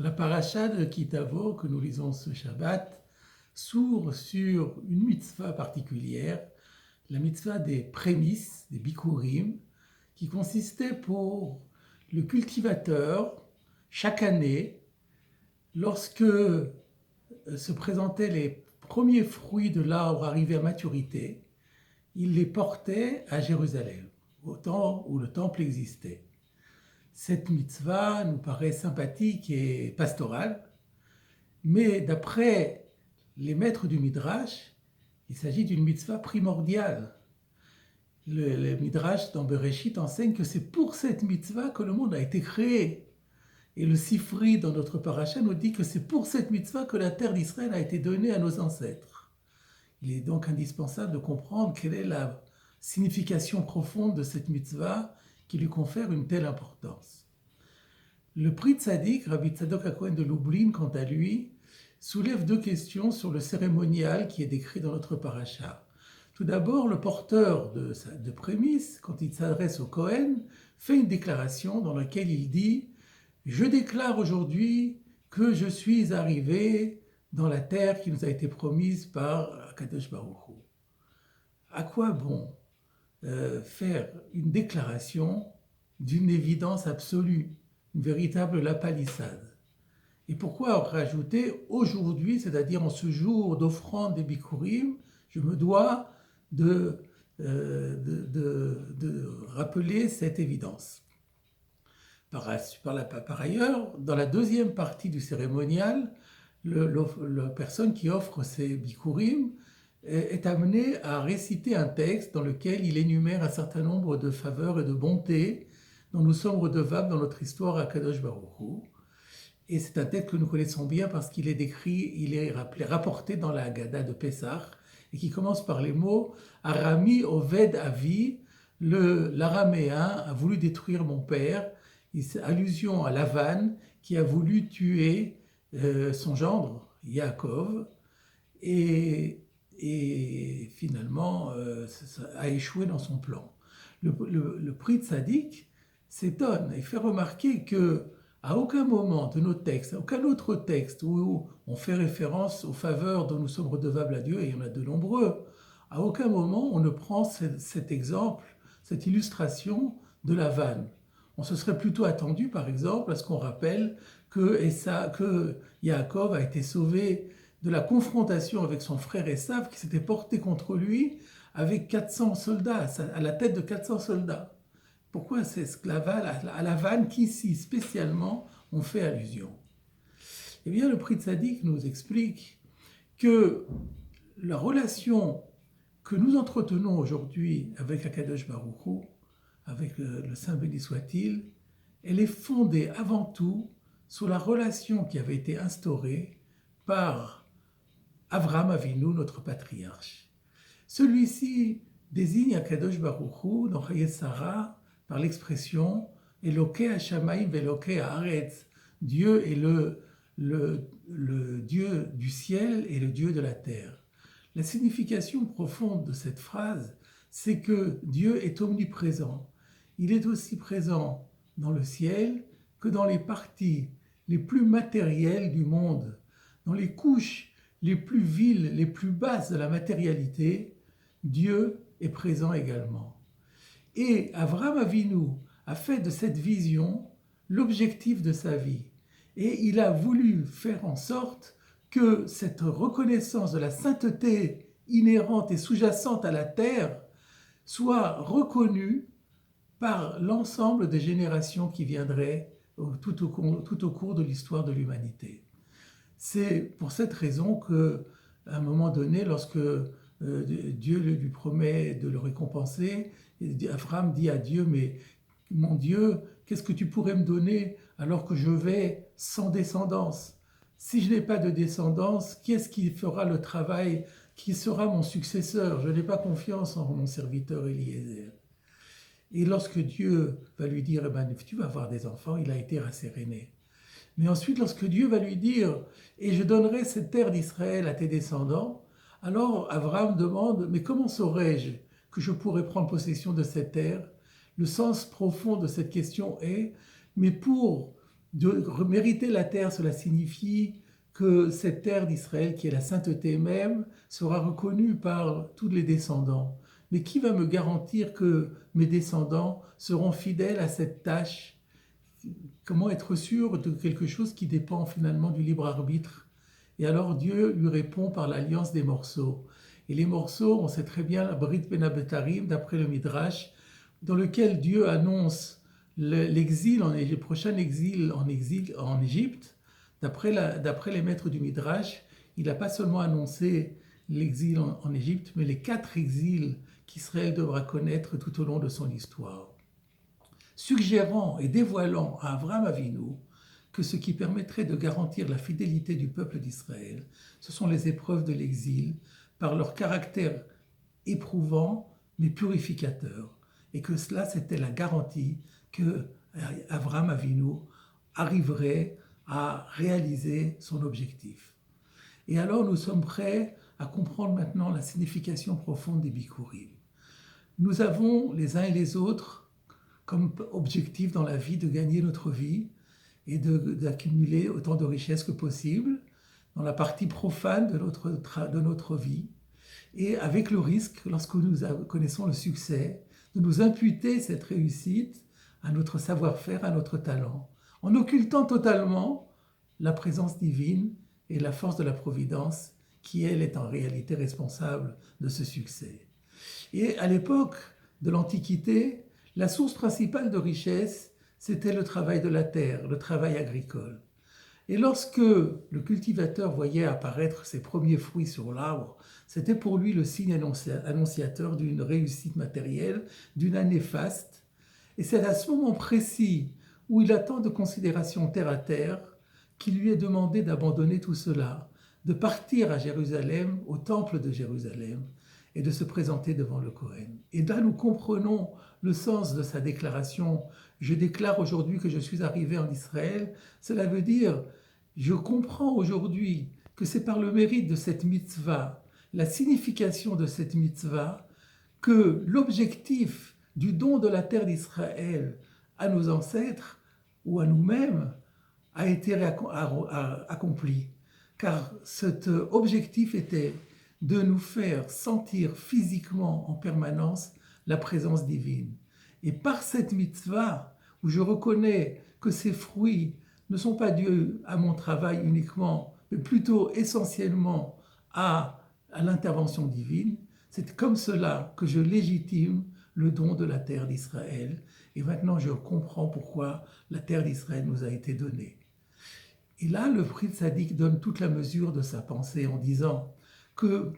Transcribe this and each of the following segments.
La paracha de Kitavo que nous lisons ce Shabbat s'ouvre sur une mitzvah particulière, la mitzvah des prémices, des bikurim, qui consistait pour le cultivateur, chaque année, lorsque se présentaient les premiers fruits de l'arbre arrivés à maturité, il les portait à Jérusalem, au temps où le temple existait. Cette mitzvah nous paraît sympathique et pastorale, mais d'après les maîtres du Midrash, il s'agit d'une mitzvah primordiale. Le Midrash dans Bereshit enseigne que c'est pour cette mitzvah que le monde a été créé. Et le Sifri dans notre paracha nous dit que c'est pour cette mitzvah que la terre d'Israël a été donnée à nos ancêtres. Il est donc indispensable de comprendre quelle est la signification profonde de cette mitzvah qui lui confère une telle importance. Le prix tzaddik, Rabbi Tzadok HaKohen de Lublin, quant à lui, soulève deux questions sur le cérémonial qui est décrit dans notre paracha. Tout d'abord, le porteur de prémices, quand il s'adresse au Kohen, fait une déclaration dans laquelle il dit « Je déclare aujourd'hui que je suis arrivé dans la terre qui nous a été promise par Akadosh Baruch Hu. » À quoi bon faire une déclaration d'une évidence absolue, une véritable lapalissade? Et pourquoi rajouter aujourd'hui, c'est-à-dire en ce jour d'offrande des Bikurim, je me dois de rappeler cette évidence. Par ailleurs, dans la deuxième partie du cérémonial, la personne qui offre ces Bikurim est amenée à réciter un texte dans lequel il énumère un certain nombre de faveurs et de bontés dont nous sommes redevables dans notre histoire à Kadosh Baruch Hu. Et c'est un texte que nous connaissons bien parce qu'il est décrit, il est rapporté dans la Haggadah de Pessah, et qui commence par les mots « Arami Oved Avi », l'araméen a voulu détruire mon père, allusion à Lavan qui a voulu tuer son gendre, Yaakov, et finalement a échoué dans son plan. Le prix tzaddik s'étonne et fait remarquer que à aucun moment de nos textes, à aucun autre texte où on fait référence aux faveurs dont nous sommes redevables à Dieu, et il y en a de nombreux, à aucun moment on ne prend cet exemple, cette illustration de la vanne. On se serait plutôt attendu, par exemple, à ce qu'on rappelle que Yaakov a été sauvé de la confrontation avec son frère Esav qui s'était porté contre lui avec 400 soldats, à la tête de 400 soldats. Pourquoi c'est à la vanne qu'ici, spécialement, on fait allusion? Eh bien, le prix tzaddik nous explique que la relation que nous entretenons aujourd'hui avec Akadosh Baruch Hu, avec le Saint béni soit-il, elle est fondée avant tout sur la relation qui avait été instaurée par Avraham Avinu, notre patriarche. Celui-ci désigne Akadosh Baruch Hu dans Chayei Sarah par l'expression Elokei Hashamayim ve'Elokei Haaretz. Dieu est le Dieu du ciel et le Dieu de la terre. La signification profonde de cette phrase, c'est que Dieu est omniprésent. Il est aussi présent dans le ciel que dans les parties les plus matérielles du monde, dans les couches les plus viles, les plus basses de la matérialité. Dieu est présent également. Et Avraham Avinu a fait de cette vision l'objectif de sa vie. Et il a voulu faire en sorte que cette reconnaissance de la sainteté inhérente et sous-jacente à la terre soit reconnue par l'ensemble des générations qui viendraient tout au cours de l'histoire de l'humanité. C'est pour cette raison qu'à un moment donné, lorsque Dieu lui promet de le récompenser, Abraham dit à Dieu, mais mon Dieu, qu'est-ce que tu pourrais me donner alors que je vais sans descendance? Si je n'ai pas de descendance, qui est-ce qui fera le travail? Qui sera mon successeur? Je n'ai pas confiance en mon serviteur Eliezer. Et lorsque Dieu va lui dire, eh ben, tu vas avoir des enfants, il a été rasséréné. Mais ensuite, lorsque Dieu va lui dire « Et je donnerai cette terre d'Israël à tes descendants », alors Abraham demande « Mais comment saurais-je que je pourrais prendre possession de cette terre ?» Le sens profond de cette question est « Mais pour Mériter la terre, cela signifie que cette terre d'Israël, qui est la sainteté même, sera reconnue par tous les descendants. Mais qui va me garantir que mes descendants seront fidèles à cette tâche? Comment être sûr de quelque chose qui dépend finalement du libre arbitre? Et alors Dieu lui répond par l'alliance des morceaux. Et les morceaux, on sait très bien, la Brit Ben Abetarim, d'après le Midrash, dans lequel Dieu annonce l'exil, le prochain exil en Égypte. D'après les maîtres du Midrash, il n'a pas seulement annoncé l'exil en Égypte, mais les 4 exils qu'Israël devra connaître tout au long de son histoire, suggérant et dévoilant à Avraham Avinu que ce qui permettrait de garantir la fidélité du peuple d'Israël, ce sont les épreuves de l'exil, par leur caractère éprouvant mais purificateur, et que cela c'était la garantie que Avraham Avinu arriverait à réaliser son objectif. Et alors nous sommes prêts à comprendre maintenant la signification profonde des Bikurim. Nous avons les uns et les autres comme objectif dans la vie de gagner notre vie et d'accumuler autant de richesses que possible dans la partie profane de notre vie, et avec le risque, lorsque nous connaissons le succès, de nous imputer cette réussite à notre savoir-faire, à notre talent, en occultant totalement la présence divine et la force de la providence qui, elle, est en réalité responsable de ce succès. Et à l'époque de l'Antiquité, la source principale de richesse, c'était le travail de la terre, le travail agricole. Et lorsque le cultivateur voyait apparaître ses premiers fruits sur l'arbre, c'était pour lui le signe annonciateur d'une réussite matérielle, d'une année faste. Et c'est à ce moment précis où il a tant de considérations terre à terre qu'il lui est demandé d'abandonner tout cela, de partir à Jérusalem, au temple de Jérusalem, et de se présenter devant le Kohen. Et là, nous comprenons le sens de sa déclaration. Je déclare aujourd'hui que je suis arrivé en Israël. Cela veut dire, je comprends aujourd'hui que c'est par le mérite de cette mitzvah, la signification de cette mitzvah, que l'objectif du don de la terre d'Israël à nos ancêtres ou à nous-mêmes a été accompli. Car cet objectif était de nous faire sentir physiquement en permanence la présence divine. Et par cette mitzvah, où je reconnais que ces fruits ne sont pas dus à mon travail uniquement, mais plutôt essentiellement à l'intervention divine, c'est comme cela que je légitime le don de la terre d'Israël. Et maintenant, je comprends pourquoi la terre d'Israël nous a été donnée. Et là, le Prince Sadique donne toute la mesure de sa pensée en disant que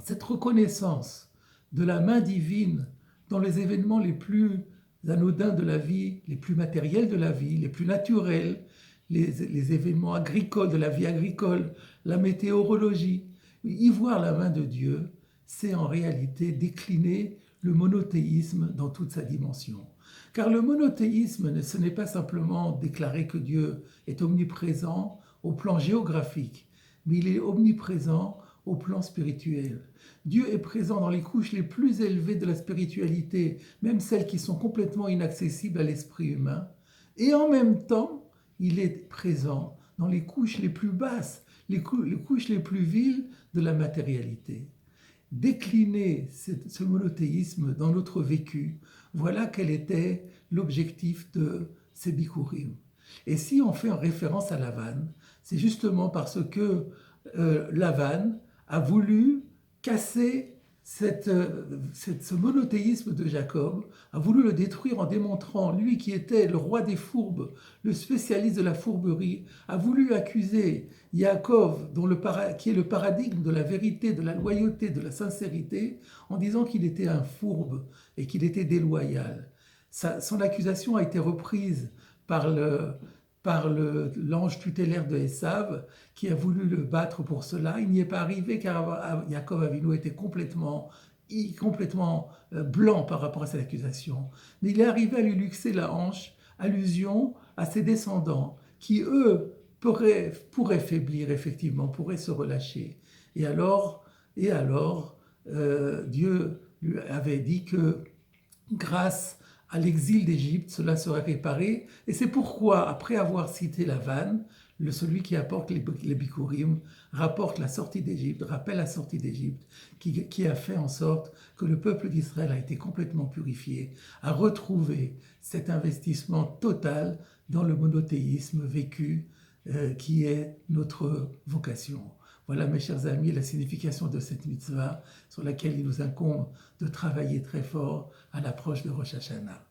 cette reconnaissance de la main divine dans les événements les plus anodins de la vie, les plus matériels de la vie, les plus naturels, les événements agricoles, de la vie agricole, la météorologie, y voir la main de Dieu, c'est en réalité décliner le monothéisme dans toute sa dimension. Car le monothéisme, ce n'est pas simplement déclarer que Dieu est omniprésent au plan géographique, mais il est omniprésent au plan spirituel. Dieu est présent dans les couches les plus élevées de la spiritualité, même celles qui sont complètement inaccessibles à l'esprit humain. Et en même temps, il est présent dans les couches les plus basses, les couches les plus viles de la matérialité. Décliner ce monothéisme dans notre vécu, voilà quel était l'objectif de ces Bikurim. Et si on fait référence à Lavan, c'est justement parce que Lavan a voulu casser ce monothéisme de Jacob, a voulu le détruire en démontrant, lui qui était le roi des fourbes, le spécialiste de la fourberie, a voulu accuser Yaakov, qui est le paradigme de la vérité, de la loyauté, de la sincérité, en disant qu'il était un fourbe et qu'il était déloyal. Son accusation a été reprise par l'ange tutélaire de Esav, qui a voulu le battre pour cela. Il n'y est pas arrivé car Yaakov Avinu était complètement blanc par rapport à cette accusation. Mais il est arrivé à lui luxer la hanche, allusion à ses descendants, qui eux pourraient faiblir effectivement, pourraient se relâcher. Et alors, Dieu lui avait dit que grâce à l'exil d'Égypte, cela serait réparé. Et c'est pourquoi, après avoir cité la vanne, celui qui apporte les Bikurim rapporte la sortie d'Égypte, rappelle la sortie d'Égypte, qui a fait en sorte que le peuple d'Israël a été complètement purifié, a retrouvé cet investissement total dans le monothéisme vécu, qui est notre vocation. Voilà, mes chers amis, la signification de cette mitzvah sur laquelle il nous incombe de travailler très fort à l'approche de Rosh Hashanah.